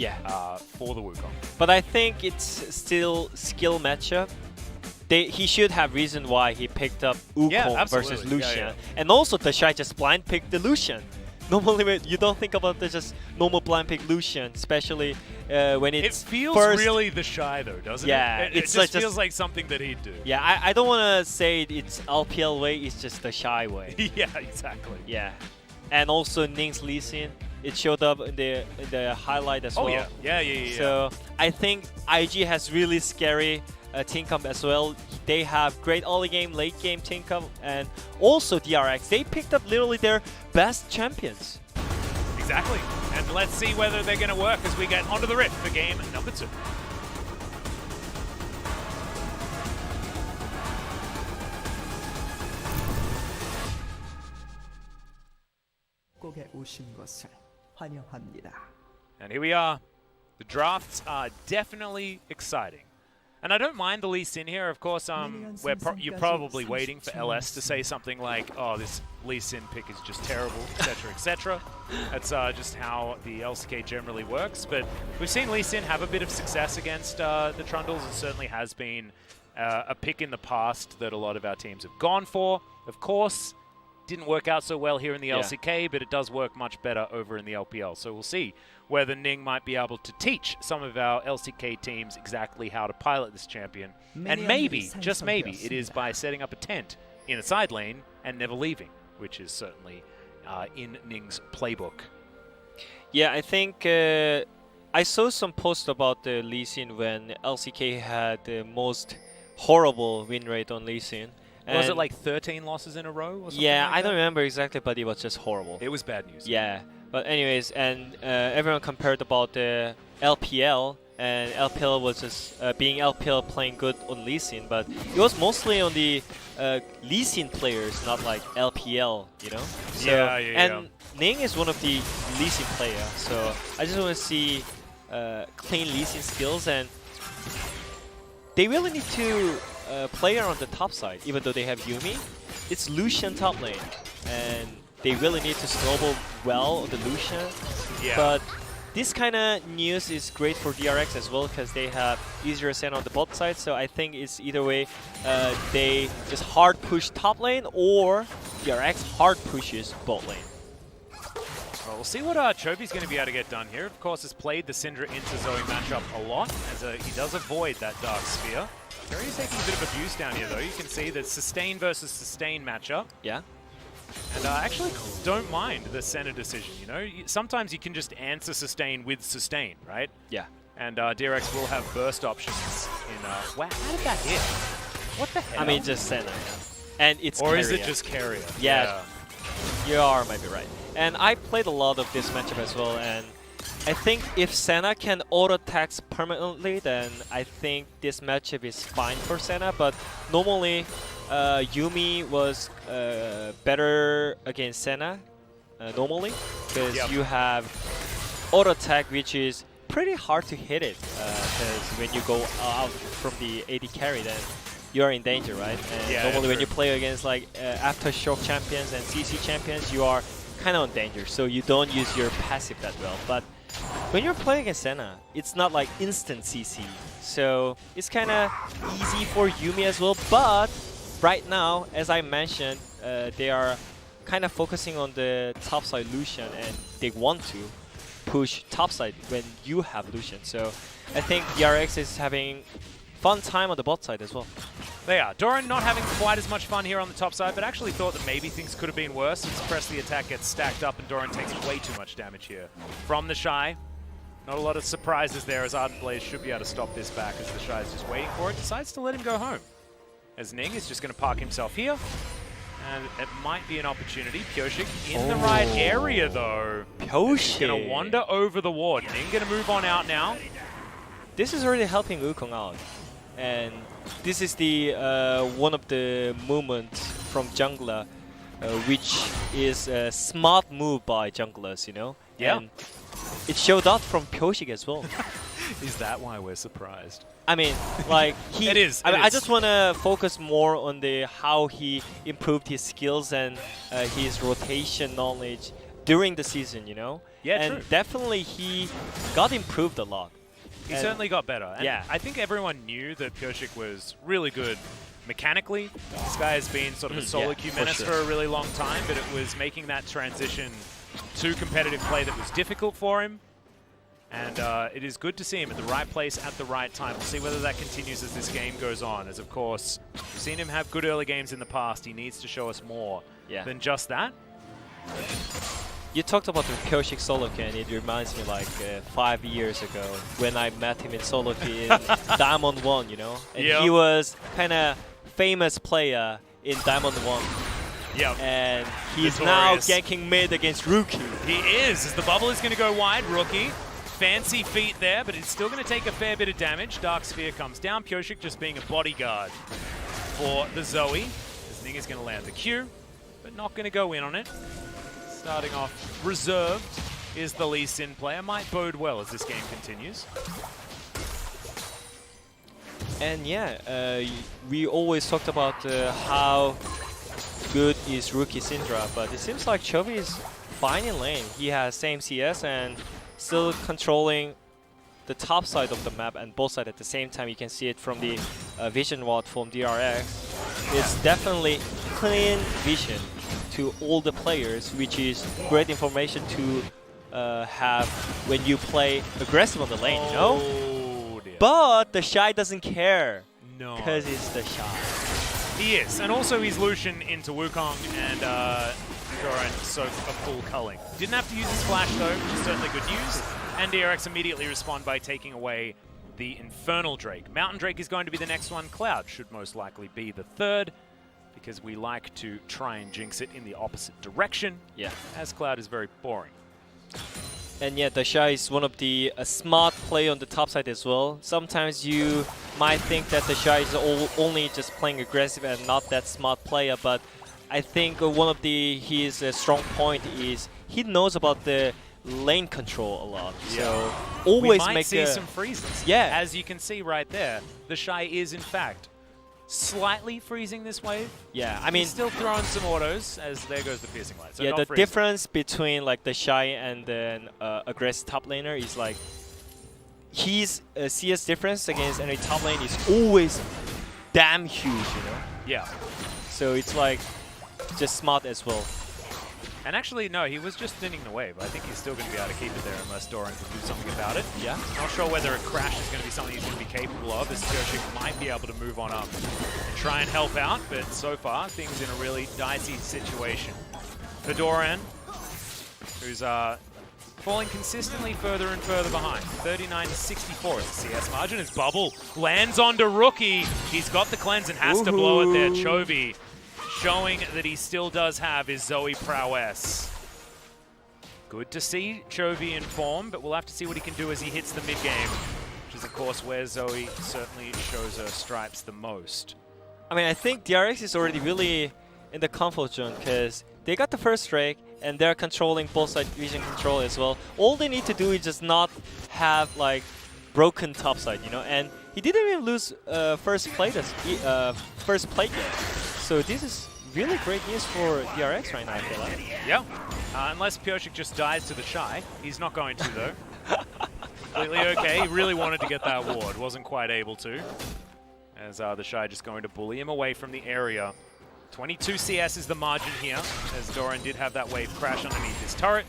Yeah. For the Wukong. But I think it's still skill matchup. He should have reason why he picked up Wukong versus Lucian. Yeah. And also the Shy just blind picked the Lucian. Normally you don't think about the just normal blind pick Lucian, especially when it's It feels first. really the Shy though, doesn't Yeah, it? it's It like just feels like something that he'd do. Yeah, I don't want to say it's LPL way, it's just the Shy way. Yeah, exactly. Yeah. And also Ning's Lee Sin, it showed up in the highlight as well. Oh yeah. So I think IG has really scary team comp as well. They have great early game, late game team comp, and also DRX. They picked up literally their best champions. Exactly. And let's see whether they're going to work as we get onto the Rift for game number 2. 곡에 오신 것을 환영합니다. And here we are. The drafts are definitely exciting. And I don't mind the Lee Sin here. Of course, you're probably waiting for LS to say something like, oh, this Lee Sin pick is just terrible, etc., etc. That's just how the LCK generally works. But we've seen Lee Sin have a bit of success against the Trundles. It certainly has been a pick in the past that a lot of our teams have gone for. Of course, didn't work out so well here in the LCK, but it does work much better over in the LPL. So we'll see whether Ning might be able to teach some of our LCK teams exactly how to pilot this champion. And maybe, just maybe, it is by setting up a tent in a side lane and never leaving, which is certainly in Ning's playbook. Yeah, I think I saw some posts about the Lee Sin when LCK had the most horrible win rate on Lee Sin. Was it like 13 losses in a row or something? Yeah, like I don't that? remember exactly, but it was just horrible. It was bad news. Yeah, but anyways, and everyone compared about the LPL, and LPL was just being LPL playing good on Lee Sin, but it was mostly on the Lee Sin players, not like LPL, you know? So, and Ning is one of the Lee Sin players, so I just want to see clean Lee Sin skills, and they really need to play around the top side, even though they have Yuumi. It's Lucian top lane, and they really need to snowball well on the Lucian. Yeah. But this kind of news is great for DRX as well, because they have easier ascent on the bot side, so I think it's either way they just hard push top lane, or DRX hard pushes bot lane. Well, we'll see what Chobi's going to be able to get done here. Of course, has played the Syndra into Zoe matchup a lot, as he does avoid that Dark Sphere. Jerry's taking a bit of abuse down here, though. You can see the sustain versus sustain matchup. Yeah. And I actually don't mind the center decision, you know? Sometimes you can just answer sustain with sustain, right? Yeah. And DRX will have burst options in... wow, how did that hit? What the hell? I mean, just Senna, yeah. And it's Or is Keria. it just Keria? Yeah. You are maybe right. And I played a lot of this matchup as well, and I think if Senna can auto-tax permanently, then I think this matchup is fine for Senna, but normally Yuumi was better against Senna, normally, because you have auto-attack, which is pretty hard to hit it, because when you go out from the AD carry, then you're in danger, right? And normally when you play against like Aftershock champions and CC champions, you are kind of in danger, so you don't use your passive that well. But when you're playing against Senna, it's not like instant CC, so it's kind of easy for Yuumi as well. But right now, as I mentioned, they are kind of focusing on the topside Lucian, and they want to push topside when you have Lucian. So I think DRX is having fun time on the bot side as well. They are. Doran not having quite as much fun here on the top side, but actually thought that maybe things could have been worse. And Suppress the attack gets stacked up, and Doran takes way too much damage here from the Shy. Not a lot of surprises there, as Ardent Blaze should be able to stop this back, as the Shy is just waiting for it. Decides to let him go home, as Ning is just going to park himself here. And it might be an opportunity. Pyosik in the right area, though. Pyosik going to wander over the ward. Ning going to move on out now. This is already helping Wukong out. And this is the one of the movements from jungler, which is a smart move by junglers, you know? Yeah. And it showed up from Pyosik as well. Is that why we're surprised? I mean, like he. It is. I just want to focus more on the how he improved his skills and his rotation knowledge during the season, you know? Yeah, and true. definitely he got improved a lot. He And- certainly got better. And Yeah. I think everyone knew that Pyosik was really good mechanically. This guy has been sort of a solo yeah, queue for menace sure. for a really long time, but it was making that transition to competitive play that was difficult for him. And it is good to see him at the right place at the right time. We'll see whether that continues as this game goes on. As, of course, we've seen him have good early games in the past. He needs to show us more Yeah. than just that. You talked about the Pyosik solo queue, and it reminds me like 5 years ago when I met him in solo queue in Diamond 1, you know? And Yep. he was kind of famous player in Diamond 1. Yeah. And he's Notorious. now ganking mid against Rookie. He is, as the bubble is going to go wide. Rookie, fancy feet there, but it's still going to take a fair bit of damage. Dark Sphere comes down. Pyosik just being a bodyguard for the Zoe. As Ning is going to land the Q, but not going to go in on it. Starting off reserved is the Lee Sin player. Might bode well as this game continues. And yeah, we always talked about how good is Rookie Syndra, but it seems like Chovy is fine in lane. He has same CS and still controlling the top side of the map and both sides at the same time. You can see it from the vision ward from DRX. It's definitely clean vision to all the players, which is great information to have when you play aggressive on the lane, you know? Oh, dear. But the Shy doesn't care, No. because it's the Shy. He is, and also he's Lucian into Wukong and Doran soak a full culling. Didn't have to use his flash though, which is certainly good news. And DRX immediately respond by taking away the Infernal Drake. Mountain Drake is going to be the next one. Cloud should most likely be the third, because we like to try and jinx it in the opposite direction, Yeah. as Cloud is very boring. And yeah, the Shy is one of the smart play on the top side as well. Sometimes you might think that the Shy is only just playing aggressive and not that smart player, but I think one of his strong point is he knows about the lane control a lot. So always we might make see some freezes. Yeah. As you can see right there, the Shy is in fact slightly freezing this wave. yeah. I mean, He's still throwing some autos, as there goes the piercing light. So yeah, not the freezing. difference between like the Shy and then aggressive top laner is like his CS difference against any top lane is always damn huge, you know. Yeah. So it's like just smart as well. And actually, no, he was just thinning the wave. I think he's still going to be able to keep it there unless Doran can do something about it. Yeah. Not sure whether a crash is going to be something he's going to be capable of, as Pyosik might be able to move on up and try and help out, but so far, things in a really dicey situation. For Doran, who's falling consistently further and further behind. 39-64 is the CS margin as Bubble lands onto Rookie. He's got the cleanse and has to blow it there. Chovy showing that he still does have his Zoe prowess. Good to see Chovy in form, but we'll have to see what he can do as he hits the mid-game, which is, of course, where Zoe certainly shows her stripes the most. I mean, I think DRX is already really in the comfort zone because they got the first Drake and they're controlling both side vision control as well. All they need to do is just not have like broken top side, you know. And he didn't even lose first play game. So this is really great news for DRX right now, I feel like. Yeah, unless Pyosik just dies to the Shy. He's not going to, though. Completely okay. He really wanted to get that ward. Wasn't quite able to. As the Shy just going to bully him away from the area. 22 CS is the margin here, as Doran did have that wave crash underneath his turret.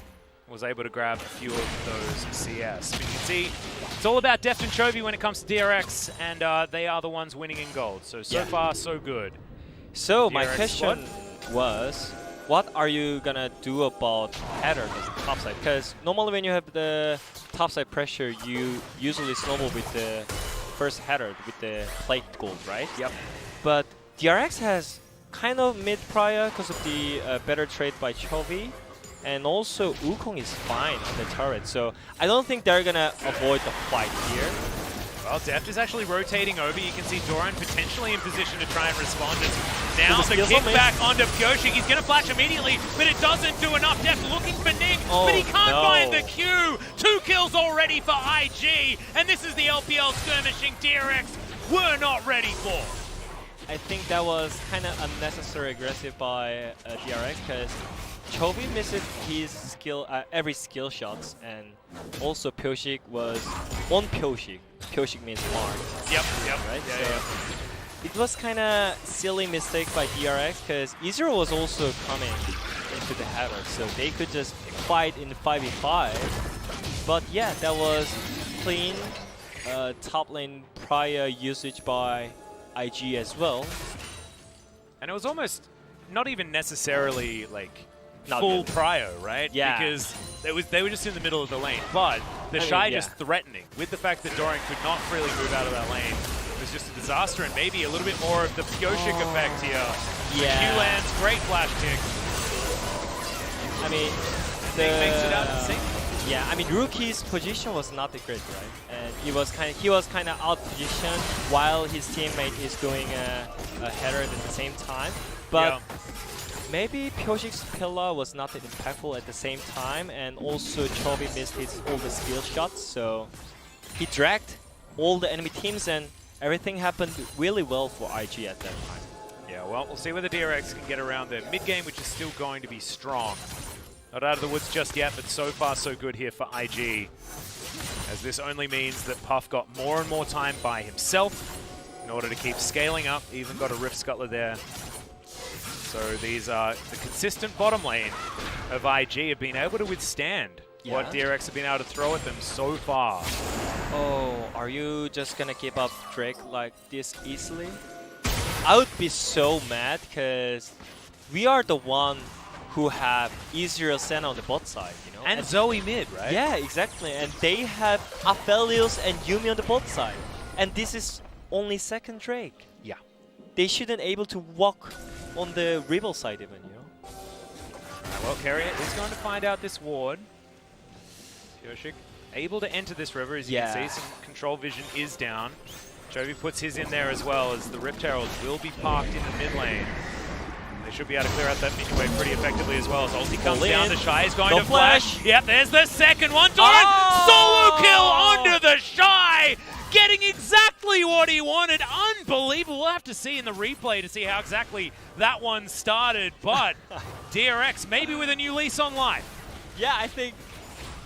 Was able to grab a few of those CS. But you can see, it's all about Deft and Chovy when it comes to DRX, and they are the ones winning in gold. So Yeah. far, so good. So my DRX question was, what are you gonna do about header as the top side? Because normally when you have the top side pressure, you usually snowball with the first header with the plate gold, right? Yep. But DRX has kind of mid prior because of the better trade by Chovy, and also Wukong is fine on the turret. So I don't think they're gonna avoid the fight here. Well, Deft is actually rotating over. You can see Doran potentially in position to try and respond. As now There's a the skill zone, kickback onto Pyosik. He's going to flash immediately, but it doesn't do enough. Deft looking for Ning, Oh, but he can't no. find the Q. 2 kills already for IG, and this is the LPL skirmishing DRX were not ready for. I think that was kind of unnecessary aggressive by DRX because Chovy missed his skill, every skill shots, and also Pyoshik was on Pyoshik. Pyoshik means mark. Yep. Right? Yeah, So yeah. it was kind of silly mistake by DRX because Ezreal was also coming into the header, so they could just fight in 5v5. But yeah, that was clean top lane prior usage by IG as well. And it was almost not even necessarily like Not full good. prio, right? Yeah. Because they were just in the middle of the lane. But the Shy yeah. just threatening with the fact that Doran could not freely move out of that lane was just a disaster, and maybe a little bit more of the Pyoshik effect here. Yeah. Q lands, great flash kick. I mean, Nick makes it out to sink. yeah, I mean, Rookie's position was not that great, right? And he was kind of out positioned while his teammate is doing a header at the same time. But Yeah. maybe Pyoshik's pillar was not that impactful at the same time, and also Chovy missed all the skill shots, so he dragged all the enemy teams, and everything happened really well for IG at that time. Yeah, well, we'll see whether DRX can get around their mid-game, which is still going to be strong. Not out of the woods just yet, but so far so good here for IG. As this only means that Puff got more and more time by himself in order to keep scaling up. Even got a Rift Scuttler there. So these are the consistent bottom lane of IG have been able to withstand what Yeah. DRX have been able to throw at them so far. Oh, are you just gonna give up Drake like this easily? I would be so mad because we are the one who have Ezreal Senna on the bot side, you know? And Zoe mid, right? Yeah, exactly. And they have Aphelios and Yuumi on the bot side. And this is only second Drake. Yeah. They shouldn't able to walk on the Rebel side even, you know? Well, Keria is going to find out this ward. Pyoshik able to enter this river, as you Yeah. can see. Some control vision is down. Chovy puts his in there as well, as the Rift Heralds will be parked in the mid lane. They should be able to clear out that mid wave pretty effectively as well. As ulti comes All down, in. the Shy is going No to flash. flash. Yep, there's the second one. Doran, Oh! solo kill onto the Shy! Getting exactly what he wanted. Unbelievable. We'll have to see in the replay to see how exactly that one started. But DRX maybe with a new lease on life. Yeah, I think...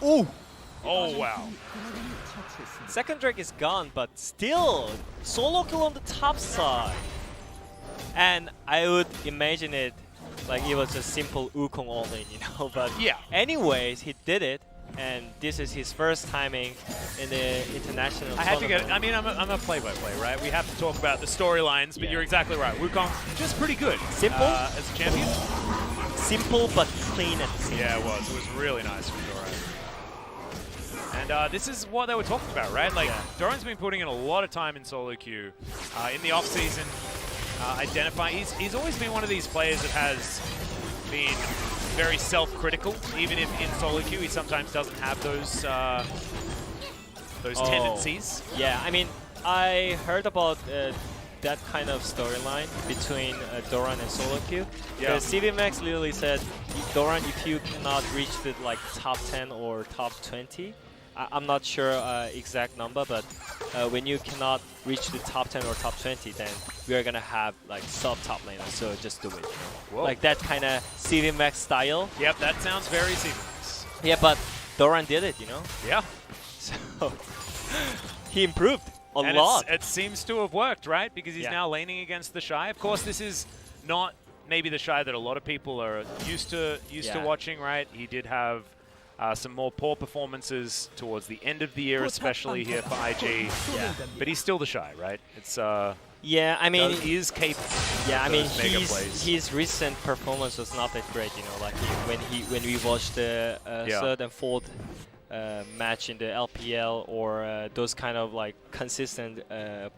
Ooh! Oh, wow. Second Drake is gone, but still, solo kill on the top side. And I would imagine it like it was a simple Wukong all-in, you know. But Yeah. anyways, he did it, and this is his first timing in the international I had to tournament. get. I mean, I'm a play-by-play, right? We have to talk about the storylines, but Yeah. you're exactly right. Wukong just pretty good. Simple? As a champion. Simple but clean at the same Yeah, time. it was. It was really nice from Doran. And this is what they were talking about, right? Like, Yeah. Doran's been putting in a lot of time in solo queue. In the off-season, he's always been one of these players that has been very self-critical, even if in solo queue he sometimes doesn't have those tendencies. Yeah, I mean, I heard about that kind of storyline between Doran and solo queue. Yeah. Because CVMAX literally said, Doran, if you cannot reach the like top 10 or top 20, I'm not sure exact number, but when you cannot reach the top 10 or top 20, then we are gonna have like sub-top laner, so just do it. Whoa. Like that kind of CVMAX style. Yep, that sounds very seamless. Yeah, but Doran did it, you know? Yeah. So he improved a And lot. it seems to have worked, right? Because he's Yeah. now laning against the Shy. Of course, this is not maybe the Shy that a lot of people are used to Yeah. watching, right? He did have some more poor performances towards the end of the year, especially here for IG. Yeah. But he's still the Shy, right? It's Yeah, I mean, he is capable. yeah, I of mean, those mega plays. his recent performance was not that great, you know. Like when we watched the Yeah. third and fourth match in the LPL or those kind of like consistent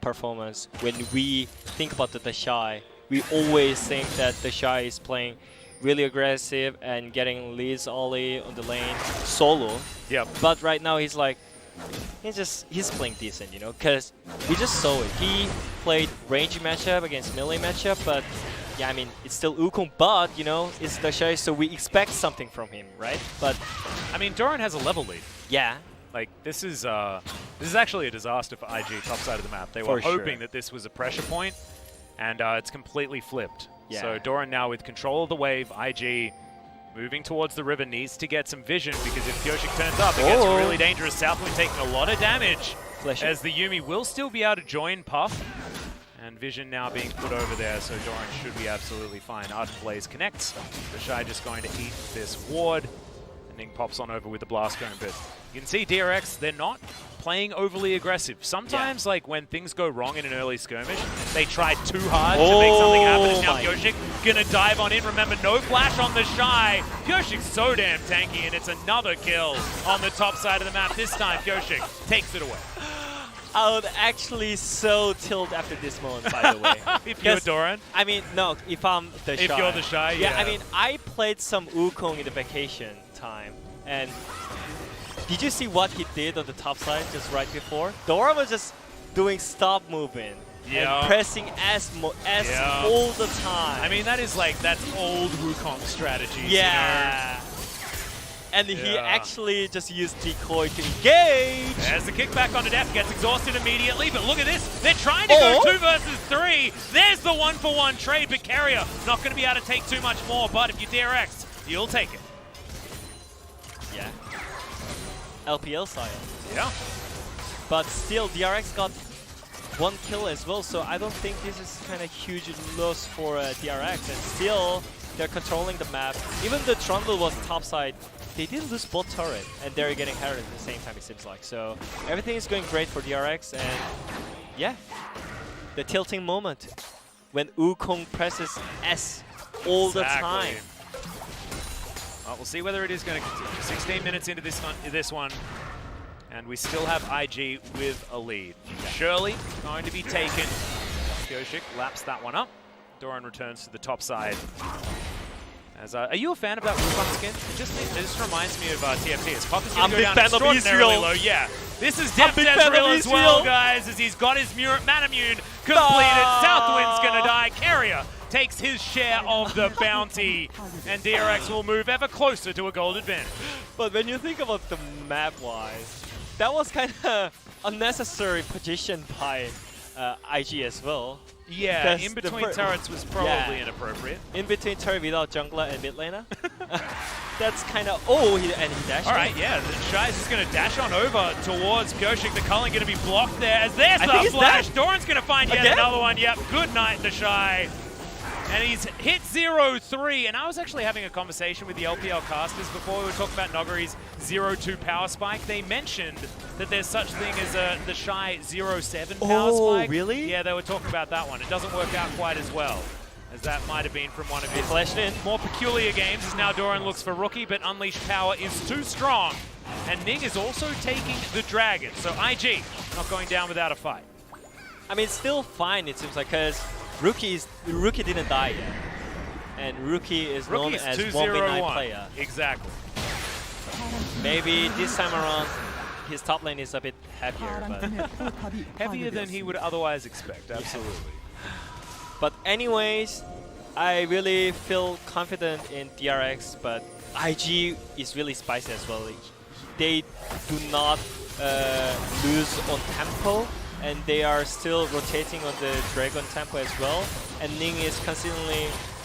performance. When we think about the Shy, we always think that the Shy is playing really aggressive and getting leads early on the lane solo. Yep. But right now he's like, he's playing decent, you know, because we just saw it. He played range matchup against melee matchup, but yeah, I mean, it's still Wukong, but you know, it's the Shy, so we expect something from him, right? But I mean, Doran has a level lead. yeah, Like, this is actually a disaster for IG top side of the map. They were For sure. hoping that this was a pressure point, and it's completely flipped. Yeah. So Doran now with control of the wave, IG moving towards the river, needs to get some vision because if Pyosik turns up, it gets really dangerous. Southwind taking a lot of damage as the Yuumi will still be able to join Puff. And vision now being put over there, so Doran should be absolutely fine. Ardent Blaze connects. The Shy just going to eat this ward. And Ning pops on over with the Blast Cone, but you can see DRX, they're not playing overly aggressive. Sometimes, like, when things go wrong in an early skirmish, they try too hard to make something happen. And now Pyosik gonna dive on in. Remember, no flash on the Shy. Pyosik's so damn tanky, and it's another kill on the top side of the map. This time, Pyosik takes it away. I would actually so tilt after this moment, by the way. If you're Doran? I mean, no, if I'm the Shy. If you're the Shy, yeah. I mean, I played some Wukong in the vacation time, and did you see what he did on the top side just right before? Doran was just doing stop movement and pressing S all the time. I mean, that is like, that's old Wukong strategy. Yeah. You know? And he actually just used decoy to engage. There's the kickback onto death, gets exhausted immediately, but look at this. They're trying to go 2 versus 3. There's the 1-for-1 trade, but Carrier not going to be able to take too much more, but if you DRX, you'll take it. Yeah. LPL style. Yeah. But still, DRX got 1 kill as well, so I don't think this is kind of huge loss for DRX. And still, they're controlling the map. Even the Trundle was topside, they did lose both turret, and they're getting Herald at the same time, it seems like. So everything is going great for DRX, and yeah, the tilting moment when Wukong presses S all the time. Well, we'll see whether it is going to continue. 16 minutes into this one, and we still have IG with a lead. Shirley going to be taken. Pyosik laps that one up. Doran returns to the top side. As, are you a fan of that Wukong skin? It just reminds me of TFT. His pop is going to go down extraordinarily low. Yeah, this is Death Ezreal as well, guys, as he's got his Manamune completed. Southwind's going to die. Carrier takes his share of the bounty, and DRX will move ever closer to a gold advantage. But when you think about the map-wise, that was kind of unnecessary position by IG as well. Yeah, in between turrets was probably inappropriate. In between turret without jungler and mid laner. That's kind of... Oh, and he dashed. All right, yeah, the Shy's just going to dash on over towards Pyosik. The Culling going to be blocked there as there's the flash. Doran's going to find yet another one. Yep, good night, the Shy. And he's hit 0-3, and I was actually having a conversation with the LPL casters before we were talking about Nogari's 0-2 power spike. They mentioned that there's such thing as the Shy 0-7 power spike. Really? Yeah, they were talking about that one. It doesn't work out quite as well, as that might have been from one of his more peculiar games, as now Doran looks for Rookie, but Unleashed Power is too strong. And Ning is also taking the Dragon, so IG not going down without a fight. I mean, it's still fine, it seems like, because Rookie didn't die yet, and Rookie is known as 1v9 player. Exactly. Maybe this time around, his top lane is a bit heavier, but heavier than he would otherwise expect. Absolutely. But anyways, I really feel confident in DRX, but IG is really spicy as well. They do not lose on tempo, and they are still rotating on the Dragon tempo as well. And Ning is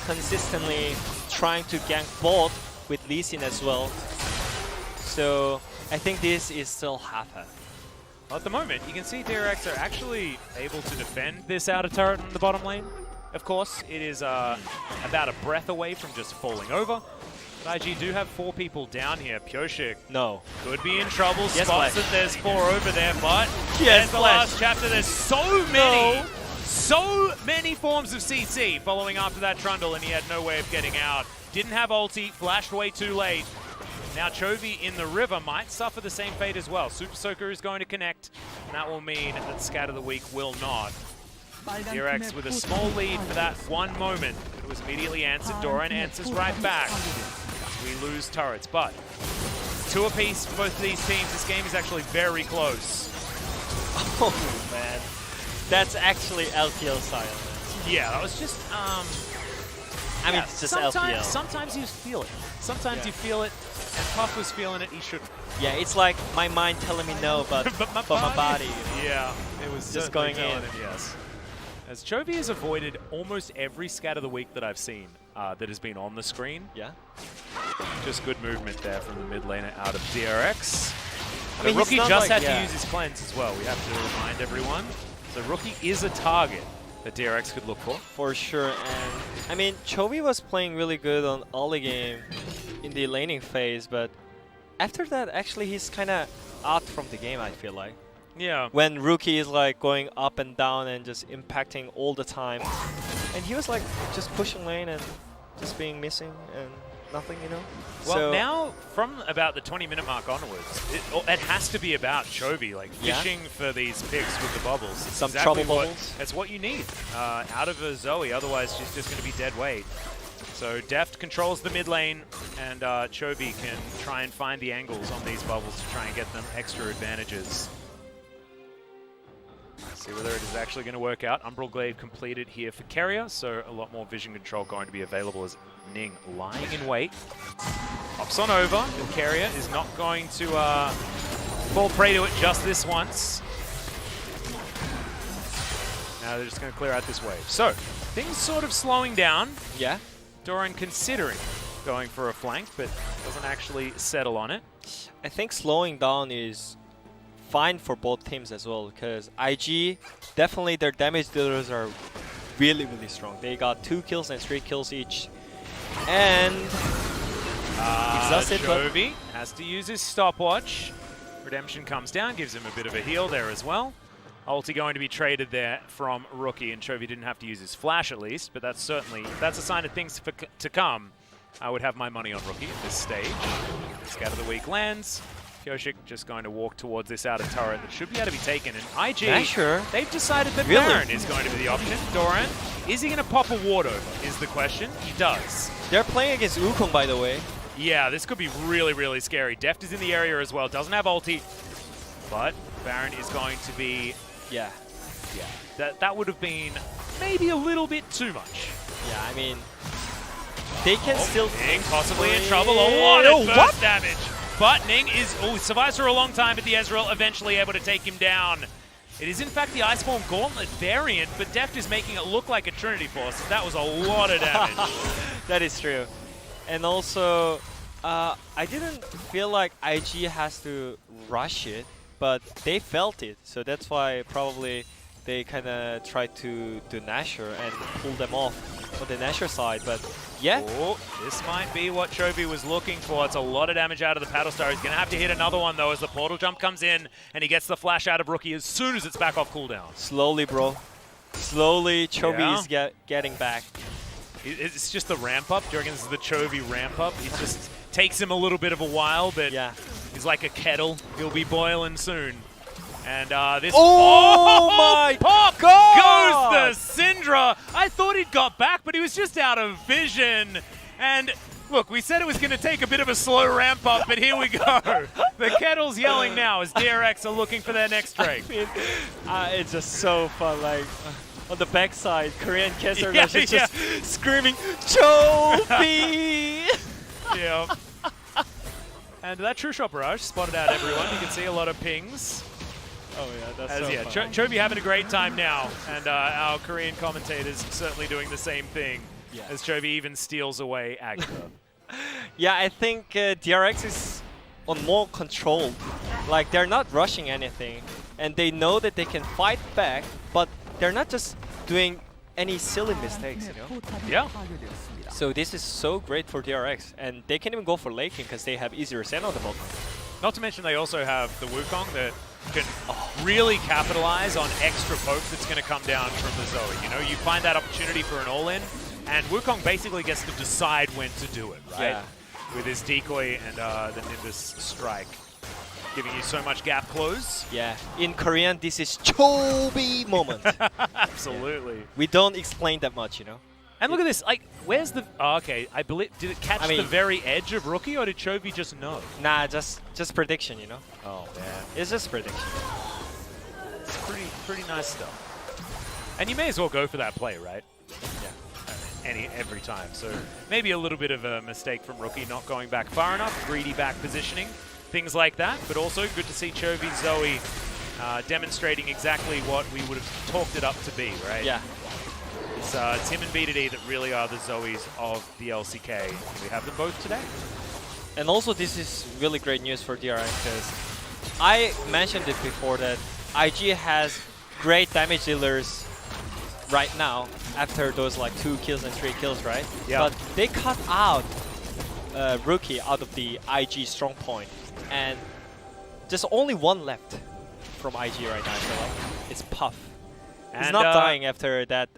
consistently trying to gank both with Lee Sin as well. So I think this is still half-half. Well, at the moment, you can see DRX are actually able to defend this outer turret in the bottom lane. Of course, it is about a breath away from just falling over. But IG do have 4 people down here. Pyosik could be in trouble. Spots that there's 4 over there, but there's the last chapter. There's so many forms of CC following after that Trundle, and he had no way of getting out. Didn't have ulti, flashed way too late. Now Chovy in the river might suffer the same fate as well. Super Soaker is going to connect, and that will mean that Scatter the Weak will not. DRX with a small lead for that one moment. It was immediately answered. Doran answers right back. We lose turrets, but 2 apiece for both of these teams. This game is actually very close. Oh man, that's actually LPL style. Yeah, that was just I mean, it's just LPL. Sometimes you feel it. Sometimes you feel it, and Puff was feeling it. He shouldn't. Yeah, it's like my mind telling me no, but my body. Yeah, it was just going in. Yes. As Chovy has avoided almost every Scatter the Weak that I've seen that has been on the screen. Yeah. Just good movement there from the mid laner out of DRX. I mean, The Rookie he's not just like- had yeah. to use his cleanse as well. We have to remind everyone. So Rookie is a target that DRX could look for. For sure, and I mean, Chovy was playing really good on early game in the laning phase, but after that, actually, he's kind of out from the game, I feel like. Yeah. When Rookie is like going up and down and just impacting all the time. And he was like just pushing lane and just being missing and nothing, you know? Well, So- now from about the 20-minute mark onwards, it has to be about Chovy, like Yeah. fishing for these picks with the bubbles. It's Some exactly trouble what, bubbles. That's what you need out of a Zoe, otherwise she's just going to be dead weight. So Deft controls the mid lane, and Chovy can try and find the angles on these bubbles to try and get them extra advantages. See whether it is actually going to work out. Umbral Glaive completed here for Keria, so a lot more vision control going to be available as Ning lying in wait. Hops on over, and Keria is not going to fall prey to it just this once. Now they're just going to clear out this wave. So, things sort of slowing down. Yeah. Doran considering going for a flank, but doesn't actually settle on it. I think slowing down is fine for both teams as well, because IG, definitely their damage dealers are really, really strong. They got 2 kills and 3 kills each. And exhausted, but Chovy has to use his stopwatch. Redemption comes down, gives him a bit of a heal there as well. Ulti going to be traded there from Rookie, and Chovy didn't have to use his flash at least, but that's certainly, that's a sign of things to come. I would have my money on Rookie at this stage. Scatter the weak lands. Kyoshik just going to walk towards this outer turret that should be able to be taken. And IG, Nashor? they've decided that Really? Baron is going to be the option. Doran, is he going to pop a ward over is the question. He does. they're playing against Wukong, by the way. Yeah, this could be really, really scary. Deft is in the area as well. Doesn't have ulti. But Baron is going to be... Yeah. Yeah, that would have been maybe a little bit too much. Yeah, I mean, they can still... Ning possibly in trouble. A lot of burst what? damage. But Ning is survives for a long time, but the Ezreal eventually able to take him down. It is in fact the Iceborne Gauntlet variant, but Deft is making it look like a Trinity Force. That was a lot of damage. That is true. And also, I didn't feel like IG has to rush it, but they felt it. So that's why probably they kind of tried to do Nashor and pull them off on the Nashor side. But yeah, Oh, this might be what Chovy was looking for. It's a lot of damage out of the Paddle Star. He's going to have to hit another one, though, as the portal jump comes in, and he gets the flash out of Rookie as soon as it's back off cooldown. slowly, bro. Slowly, Chovy Yeah. is getting back. It's just the ramp up. Do you reckon this is the Chovy ramp up? It just takes him a little bit of a while, but Yeah. he's like a kettle. He'll be boiling soon. And this... Oh my pop God! goes the Syndra. I thought he'd got back, but he was just out of vision. And look, we said it was going to take a bit of a slow ramp up, but here we go. The kettle's yelling now as DRX are looking for their next Drake. It's just so fun, like on the backside, Korean Kessler Yeah, is just screaming, Chovy! Yeah. And that True Shot Barrage spotted out everyone. You can see a lot of pings. Oh yeah, that's As so yeah, fun. Chovy having a great time now, and our Korean commentators certainly doing the same thing. Yeah. As Chovy even steals away Agatha. Yeah, I think DRX is on more controlled. Like they're not rushing anything, and they know that they can fight back, but they're not just doing any silly mistakes, you know. Yeah. So this is so great for DRX, and they can even go for late game because they have easier Senna on the bottom. Not to mention they also have the Wukong that can really capitalize on extra poke that's going to come down from the Zoe. You know, you find that opportunity for an all-in, and Wukong basically gets to decide when to do it, right? Yeah. With his decoy and the Nimbus strike, giving you so much gap close. Yeah, in Korean, this is Chovy moment. Absolutely. We don't explain that much, you know. And look at this, like, where's the... Oh, okay, I believe... Did it catch I mean- the very edge of Rookie, or did Chovy just know? Nah, just prediction, you know. Oh, man. It's just prediction. It's pretty nice stuff. And you may as well go for that play, right? Yeah. Every time. So maybe a little bit of a mistake from Rookie not going back far enough, greedy back positioning, things like that. But also good to see Chovy Zoe demonstrating exactly what we would have talked it up to be, right? Yeah. It's him and BDD that really are the Zoes of the LCK. We have them both today. And also, this is really great news for DRX because I mentioned it before that IG has great damage dealers right now after those like 2 kills and 3 kills, right? Yeah. But they cut out Rookie out of the IG strong point, and just only one left from IG right now. So like, it's Puff. He's And, not dying after that.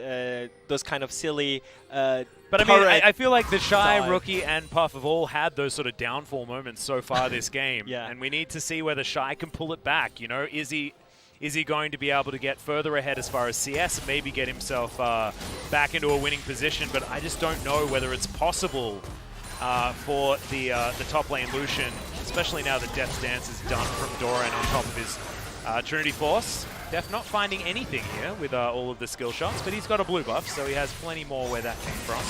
Those kind of silly. But I mean, I feel like the Shy, dive. Rookie, and Puff have all had those sort of downfall moments so far this game. Yeah. And we need to see whether Shy can pull it back. You know, is he going to be able to get further ahead as far as CS and maybe get himself back into a winning position? But I just don't know whether it's possible for the top lane Lucian, especially now that Death's Dance is done from Doran on top of his Trinity Force. Def not finding anything here with all of the skill shots, but he's got a blue buff, so he has plenty more where that came from.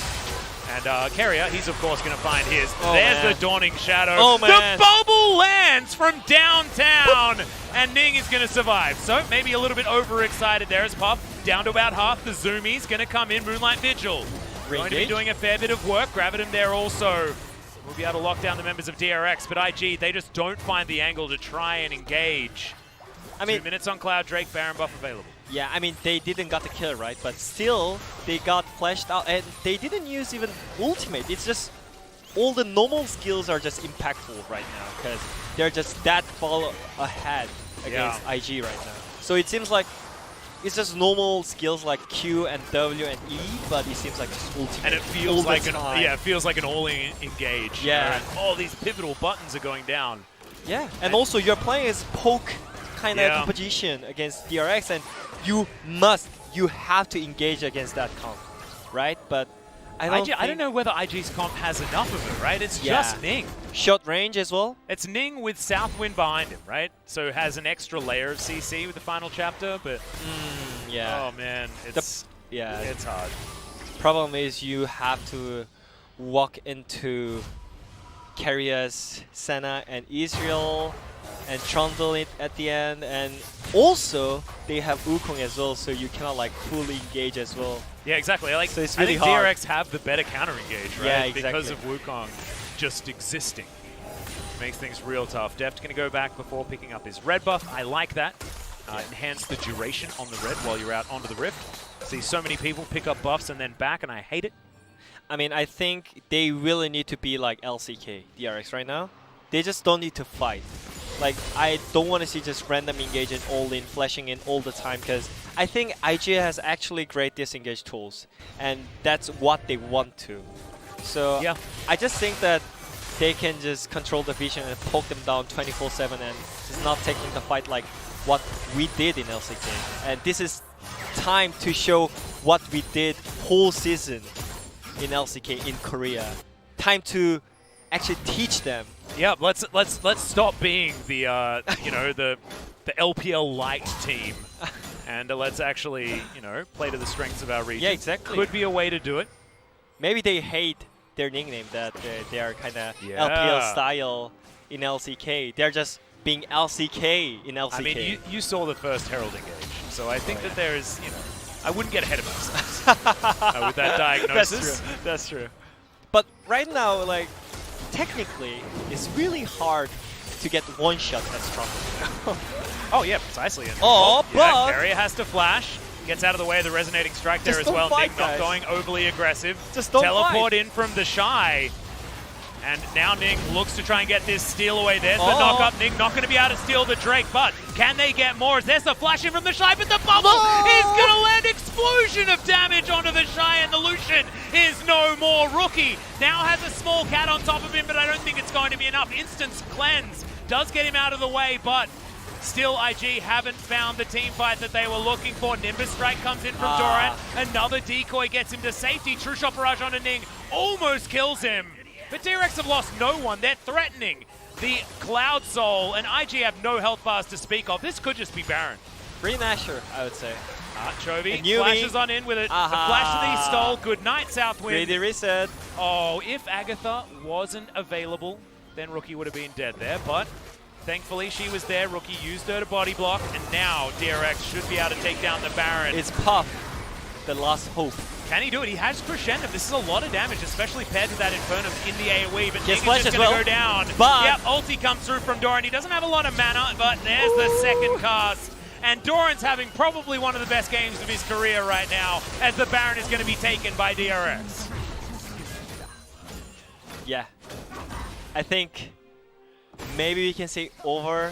And Carrier, he's of course going to find his. Oh, There's man. the Dawning Shadow. Oh, man. The bubble lands from downtown, and Ning is going to survive. So maybe a little bit overexcited there as Puff down to about half. The Zoomies going to come in. Moonlight Vigil going to be Re-engage? doing a fair bit of work. Gravitum there also. We'll be able to lock down the members of DRX, but IG, they just don't find the angle to try and engage. I mean, 2 minutes on Cloud, Drake, Baron buff available. yeah, I mean, they didn't got the kill, right? But still, they got flashed out, and they didn't use even ultimate. It's just all the normal skills are just impactful right now because they're just that far ahead against IG right now. So it seems like it's just normal skills like Q and W and E, but it seems like just ultimate. And it all feels the like time. it feels like an all-in engage. Yeah. And all these pivotal buttons are going down. Yeah, and also you're playing as poke kind of Yeah. composition against DRX, and you have to engage against that comp, right? But I don't I don't know whether IG's comp has enough of it, right? It's Yeah. just Ning. Short range as well. It's Ning with Southwind behind him, right? So has an extra layer of CC with the final chapter, but Yeah. oh man, it's Yeah. it's hard. Problem is you have to walk into Carrier's Senna and Israel and Trundle it at the end, and also they have Wukong as well, so you cannot like fully engage as well. Yeah, exactly. Like, So it's I really think hard. DRX have the better counter engage, right? Yeah, exactly. Because of Wukong just existing. Makes things real tough. Deft's going to go back before picking up his red buff. I like that. Enhance the duration on the red while you're out onto the Rift. See so many people pick up buffs and then back, and I hate it. I mean, I think they really need to be like LCK, DRX right now. They just don't need to fight. Like, I don't want to see just random engage and all in, flashing in all the time, because I think IG has actually great disengage tools, and that's what they want to. So Yeah. I just think that they can just control the vision and poke them down 24/7 and just not taking the fight like what we did in LCK. And this is time to show what we did whole season in LCK in Korea. Time to actually teach them. Yeah, let's stop being the you know the LPL light team, and let's actually play to the strengths of our region. Yeah, exactly. Could be a way to do it. Maybe they hate their nickname that they are kind of Yeah. LPL style in LCK. They're just being LCK in LCK. I mean, you saw the first Herald engage, so I think that there is, I wouldn't get ahead of myself with that diagnosis. That's true. But right now, like, technically, it's really hard to get one shot at Struggle. Oh yeah, precisely. And Oh, yeah, but- Carrier has to flash. Gets out of the way of the resonating strike there Just as don't well. fight, Nick not guys. going overly aggressive. Just don't Teleport fight. in from the Shy. And now Ning looks to try and get this steal away. There's the Oh. knock up. Ning not going to be able to steal the Drake, but can they get more? There's the flash in from the Shy, but the bubble is going to land explosion of damage onto the Shy, and the Lucian is no more. Rookie now has a small cat on top of him, but I don't think it's going to be enough. Instant cleanse does get him out of the way, but still, IG haven't found the team fight that they were looking for. Nimbus Strike comes in from Doran. Another decoy gets him to safety. True Shot Barrage onto Ning almost kills him. But DRX have lost no one. They're threatening the Cloud Soul, and IG have no health bars to speak of. This could just be Baron. Free Nasher, I would say. Chovy And Yumi. flashes on in with it. Aha. The flash to the stall. Good night, Southwind. Greedy reset. Oh, if Agatha wasn't available, then Rookie would have been dead there, but thankfully she was there. Rookie used her to body block, and now DRX should be able to take down the Baron. It's Puff, the last hope. Can he do it? He has Crescendo. This is a lot of damage, especially paired to that Infernum in the AoE. But He has Nick flash is just as going to well. go down. But- Yep, ulti comes through from Doran. He doesn't have a lot of mana, but there's the second cast. And Doran's having probably one of the best games of his career right now, as the Baron is going to be taken by DRX. Yeah. I think maybe we can say over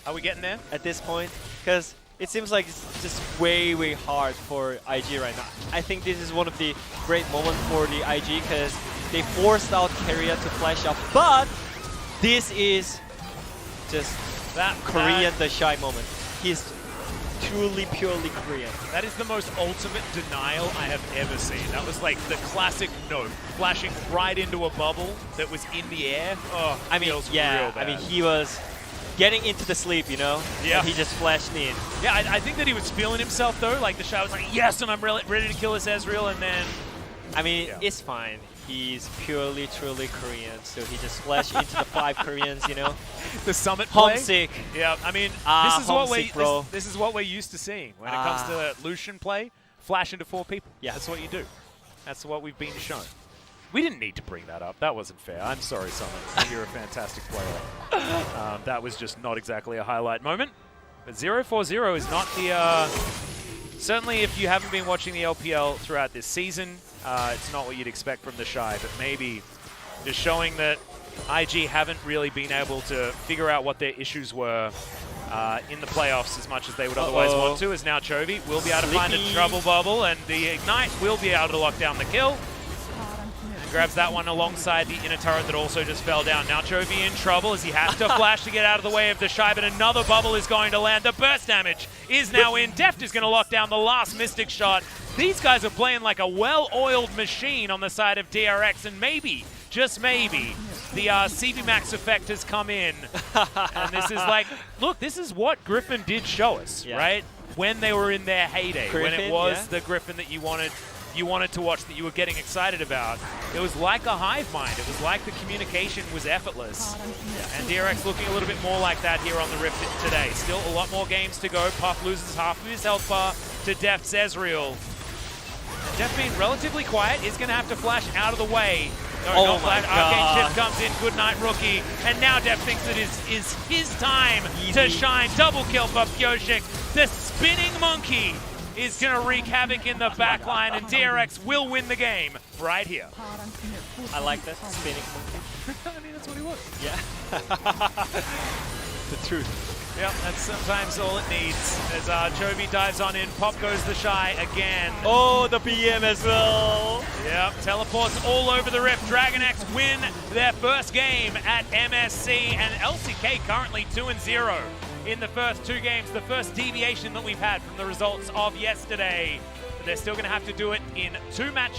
Are we getting there? at this point, because it seems like it's just way, way hard for IG right now. I think this is one of the great moments for the IG, because they forced out Keria to flash up, but this is just That Korean the shy moment. He's truly, purely Korean. That is the most ultimate denial I have ever seen. That was like the classic no, flashing right into a bubble that was in the air. Oh, I mean, feels yeah, real bad. I mean, he was getting into the sleep, you know? Yeah. And he just flashed in. Yeah, I think that he was feeling himself though. Like the Shy was like, yes, and I'm ready to kill this Ezreal, and then I mean, Yeah. it's fine. He's purely, truly Korean, so he just flashed into the 5 Koreans, you know? the summit play. Homesick. Yeah, I mean, Ah, this is what homesick, bro. this is what we're used to seeing when it comes to Lucian play. Flash into 4 people. Yeah. That's what you do. That's what we've been shown. We didn't need to bring that up. That wasn't fair. I'm sorry, Summit. You're a fantastic player. That was just not exactly a highlight moment. But 0-4-0 is not the... certainly, if you haven't been watching the LPL throughout this season, it's not what you'd expect from the Shy. But maybe just showing that IG haven't really been able to figure out what their issues were in the playoffs as much as they would otherwise want to, as now Chovy will be able to find a Slippy. trouble bubble, and the Ignite will be able to lock down the kill. And grabs that one alongside the inner turret that also just fell down. Now Chovy in trouble as he has to flash to get out of the way of the Shy, but another bubble is going to land. The burst damage is now in. Deft is going to lock down the last Mystic shot. These guys are playing like a well-oiled machine on the side of DRX, and maybe, just maybe, the CV Max effect has come in. And this is like, look, this is what Griffin did show us, Yeah. right? When they were in their heyday, when it Griffin, was yeah. the Griffin that you wanted to watch, that you were getting excited about. It was like a hive mind. It was like the communication was effortless. And DRX looking a little bit more like that here on the Rift today. Still a lot more games to go. Puff loses half of his health bar to Deft's Ezreal. Deft being relatively quiet is going to have to flash out of the way. No, Oh not my flash. Arcane God. Shift comes in. Good night, rookie. And now Deft thinks it is his time to Easy. shine. Double kill for Pyoshik. The spinning monkey is going to wreak havoc in the backline, and DRX will win the game right here. I like that spinning monkey. I mean, that's what he was. Yeah. The truth. Yep, that's sometimes all it needs. As Chovy dives on in, Pop goes the Shy again. Oh, the BM as well. Yep, teleports all over the Rift. Dragon X win their first game at MSC, and LCK currently 2-0 in the first 2 games. The first deviation that we've had from the results of yesterday. But they're still going to have to do it in 2 matchups.